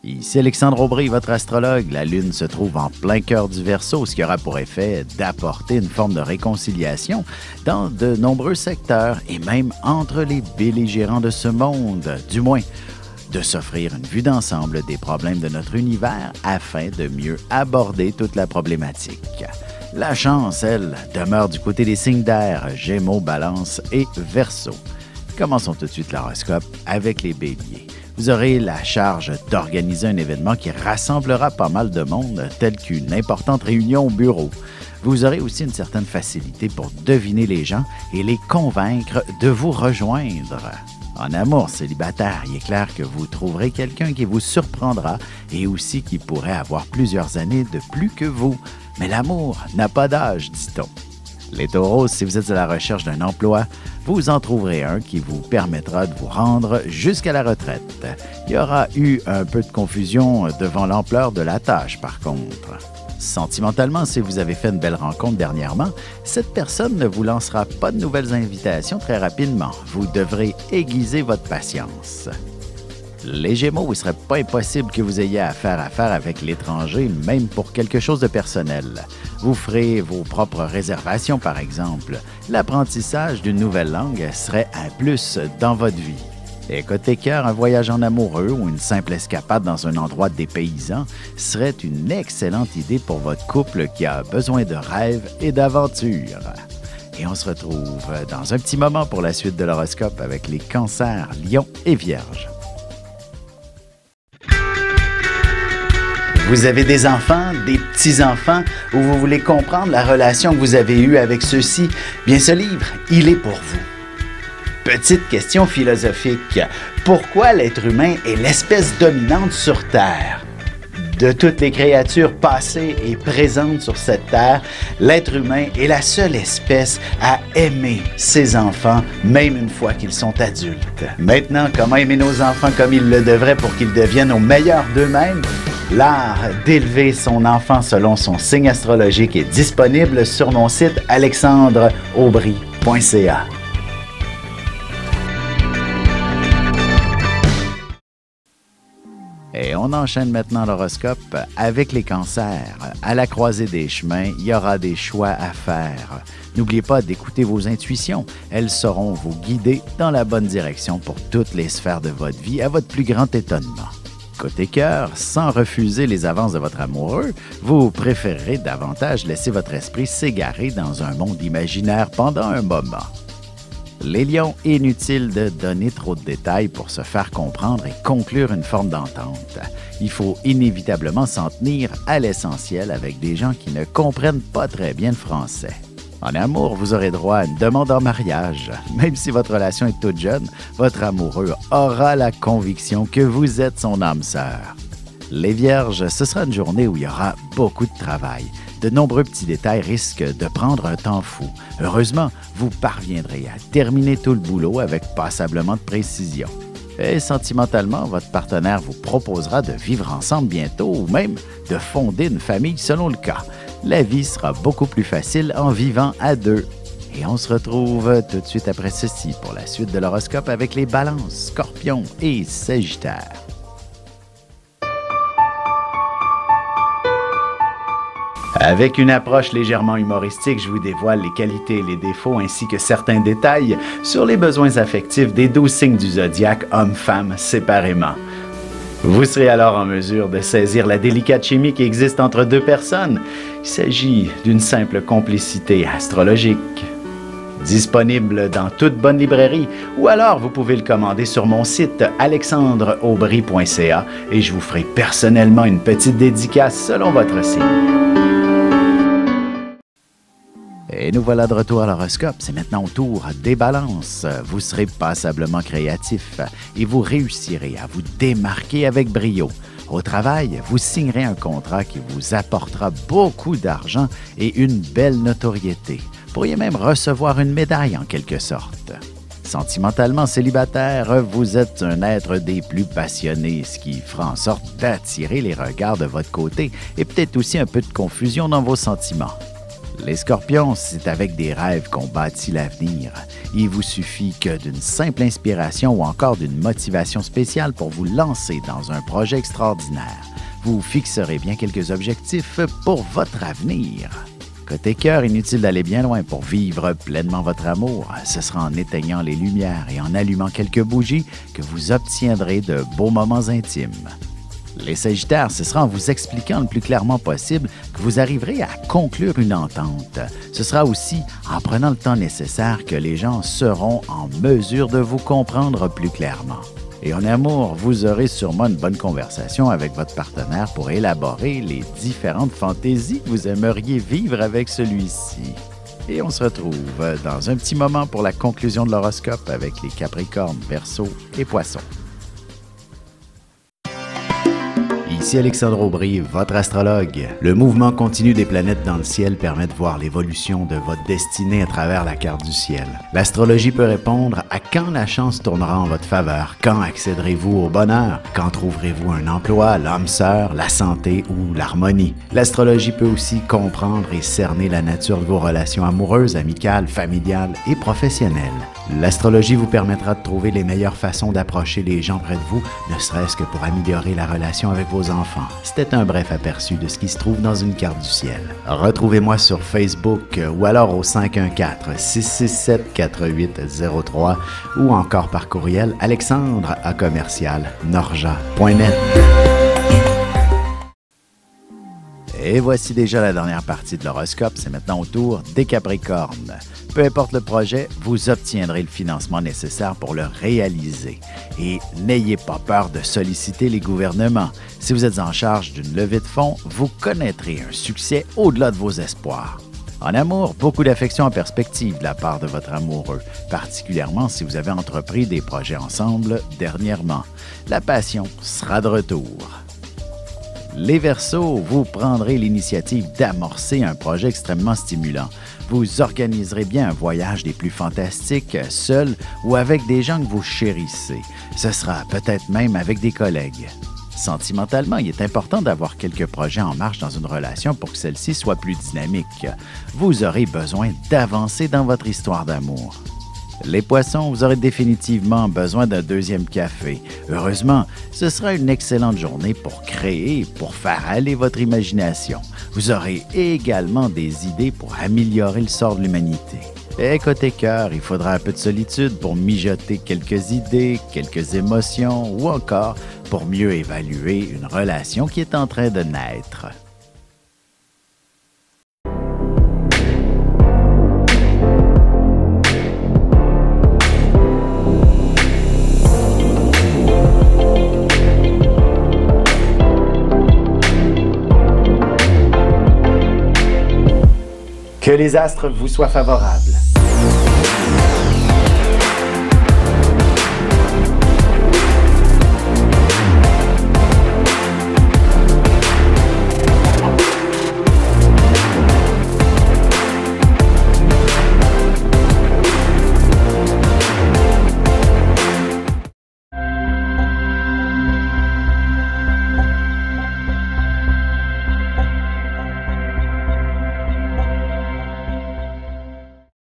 Ici Alexandre Aubry, votre astrologue. La Lune se trouve en plein cœur du Verseau, ce qui aura pour effet d'apporter une forme de réconciliation dans de nombreux secteurs et même entre les belligérants de ce monde, du moins de s'offrir une vue d'ensemble des problèmes de notre univers afin de mieux aborder toute la problématique. La chance, elle, demeure du côté des signes d'air, Gémeaux, Balance et Verseau. Commençons tout de suite l'horoscope avec les Béliers. Vous aurez la charge d'organiser un événement qui rassemblera pas mal de monde, tel qu'une importante réunion au bureau. Vous aurez aussi une certaine facilité pour deviner les gens et les convaincre de vous rejoindre. En amour célibataire, il est clair que vous trouverez quelqu'un qui vous surprendra et aussi qui pourrait avoir plusieurs années de plus que vous. Mais l'amour n'a pas d'âge, dit-on. Les Taureaux, si vous êtes à la recherche d'un emploi, vous en trouverez un qui vous permettra de vous rendre jusqu'à la retraite. Il y aura eu un peu de confusion devant l'ampleur de la tâche, par contre. Sentimentalement, si vous avez fait une belle rencontre dernièrement, cette personne ne vous lancera pas de nouvelles invitations très rapidement. Vous devrez aiguiser votre patience. Les Gémeaux, il ne serait pas impossible que vous ayez affaire avec l'étranger, même pour quelque chose de personnel. Vous ferez vos propres réservations, par exemple. L'apprentissage d'une nouvelle langue serait un plus dans votre vie. Et côté cœur, un voyage en amoureux ou une simple escapade dans un endroit dépaysant serait une excellente idée pour votre couple qui a besoin de rêves et d'aventures. Et on se retrouve dans un petit moment pour la suite de l'horoscope avec les Cancers, Lions et Vierges. Vous avez des enfants, des petits-enfants, ou vous voulez comprendre la relation que vous avez eue avec ceux-ci? Bien, ce livre, il est pour vous. Petite question philosophique. Pourquoi l'être humain est l'espèce dominante sur Terre? De toutes les créatures passées et présentes sur cette Terre, l'être humain est la seule espèce à aimer ses enfants, même une fois qu'ils sont adultes. Maintenant, comment aimer nos enfants comme ils le devraient pour qu'ils deviennent au meilleur d'eux-mêmes? L'art d'élever son enfant selon son signe astrologique est disponible sur mon site alexandreaubry.ca. Et on enchaîne maintenant l'horoscope avec les Cancers. À la croisée des chemins, il y aura des choix à faire. N'oubliez pas d'écouter vos intuitions. Elles sauront vous guider dans la bonne direction pour toutes les sphères de votre vie à votre plus grand étonnement. Côté cœur, sans refuser les avances de votre amoureux, vous préférerez davantage laisser votre esprit s'égarer dans un monde imaginaire pendant un moment. Les Lions, inutile de donner trop de détails pour se faire comprendre et conclure une forme d'entente. Il faut inévitablement s'en tenir à l'essentiel avec des gens qui ne comprennent pas très bien le français. En amour, vous aurez droit à une demande en mariage. Même si votre relation est toute jeune, votre amoureux aura la conviction que vous êtes son âme sœur. Les Vierges, ce sera une journée où il y aura beaucoup de travail. De nombreux petits détails risquent de prendre un temps fou. Heureusement, vous parviendrez à terminer tout le boulot avec passablement de précision. Et sentimentalement, votre partenaire vous proposera de vivre ensemble bientôt ou même de fonder une famille selon le cas. La vie sera beaucoup plus facile en vivant à deux. Et on se retrouve tout de suite après ceci pour la suite de l'horoscope avec les Balances, Scorpions et Sagittaires. Avec une approche légèrement humoristique, je vous dévoile les qualités et les défauts ainsi que certains détails sur les besoins affectifs des 12 signes du zodiaque, hommes-femmes séparément. Vous serez alors en mesure de saisir la délicate chimie qui existe entre deux personnes. Il s'agit d'une simple complicité astrologique. Disponible dans toute bonne librairie ou alors vous pouvez le commander sur mon site alexandreaubry.ca et je vous ferai personnellement une petite dédicace selon votre signe. Et nous voilà de retour à l'horoscope. C'est maintenant au tour des Balances. Vous serez passablement créatif et vous réussirez à vous démarquer avec brio. Au travail, vous signerez un contrat qui vous apportera beaucoup d'argent et une belle notoriété. Vous pourriez même recevoir une médaille en quelque sorte. Sentimentalement célibataire, vous êtes un être des plus passionnés, ce qui fera en sorte d'attirer les regards de votre côté et peut-être aussi un peu de confusion dans vos sentiments. Les Scorpions, c'est avec des rêves qu'on bâtit l'avenir. Il vous suffit que d'une simple inspiration ou encore d'une motivation spéciale pour vous lancer dans un projet extraordinaire. Vous fixerez bien quelques objectifs pour votre avenir. Côté cœur, inutile d'aller bien loin pour vivre pleinement votre amour. Ce sera en éteignant les lumières et en allumant quelques bougies que vous obtiendrez de beaux moments intimes. Les Sagittaires, ce sera en vous expliquant le plus clairement possible que vous arriverez à conclure une entente. Ce sera aussi en prenant le temps nécessaire que les gens seront en mesure de vous comprendre plus clairement. Et en amour, vous aurez sûrement une bonne conversation avec votre partenaire pour élaborer les différentes fantaisies que vous aimeriez vivre avec celui-ci. Et on se retrouve dans un petit moment pour la conclusion de l'horoscope avec les Capricornes, Verseaux et Poissons. Ici Alexandre Aubry, votre astrologue. Le mouvement continu des planètes dans le ciel permet de voir l'évolution de votre destinée à travers la carte du ciel. L'astrologie peut répondre à quand la chance tournera en votre faveur, quand accéderez-vous au bonheur, quand trouverez-vous un emploi, l'âme sœur, la santé ou l'harmonie. L'astrologie peut aussi comprendre et cerner la nature de vos relations amoureuses, amicales, familiales et professionnelles. L'astrologie vous permettra de trouver les meilleures façons d'approcher les gens près de vous, ne serait-ce que pour améliorer la relation avec vos enfants. C'était un bref aperçu de ce qui se trouve dans une carte du ciel. Retrouvez-moi sur Facebook ou alors au 514-667-4803 ou encore par courriel alexandre@norja.net. Et voici déjà la dernière partie de l'horoscope, c'est maintenant au tour des Capricornes. Peu importe le projet, vous obtiendrez le financement nécessaire pour le réaliser. Et n'ayez pas peur de solliciter les gouvernements. Si vous êtes en charge d'une levée de fonds, vous connaîtrez un succès au-delà de vos espoirs. En amour, beaucoup d'affection en perspective de la part de votre amoureux, particulièrement si vous avez entrepris des projets ensemble dernièrement. La passion sera de retour. Les Verseaux, vous prendrez l'initiative d'amorcer un projet extrêmement stimulant. Vous organiserez bien un voyage des plus fantastiques, seul ou avec des gens que vous chérissez. Ce sera peut-être même avec des collègues. Sentimentalement, il est important d'avoir quelques projets en marche dans une relation pour que celle-ci soit plus dynamique. Vous aurez besoin d'avancer dans votre histoire d'amour. Les Poissons, vous aurez définitivement besoin d'un deuxième café. Heureusement, ce sera une excellente journée pour créer, pour faire aller votre imagination. Vous aurez également des idées pour améliorer le sort de l'humanité. Et côté cœur, il faudra un peu de solitude pour mijoter quelques idées, quelques émotions ou encore pour mieux évaluer une relation qui est en train de naître. Que les astres vous soient favorables.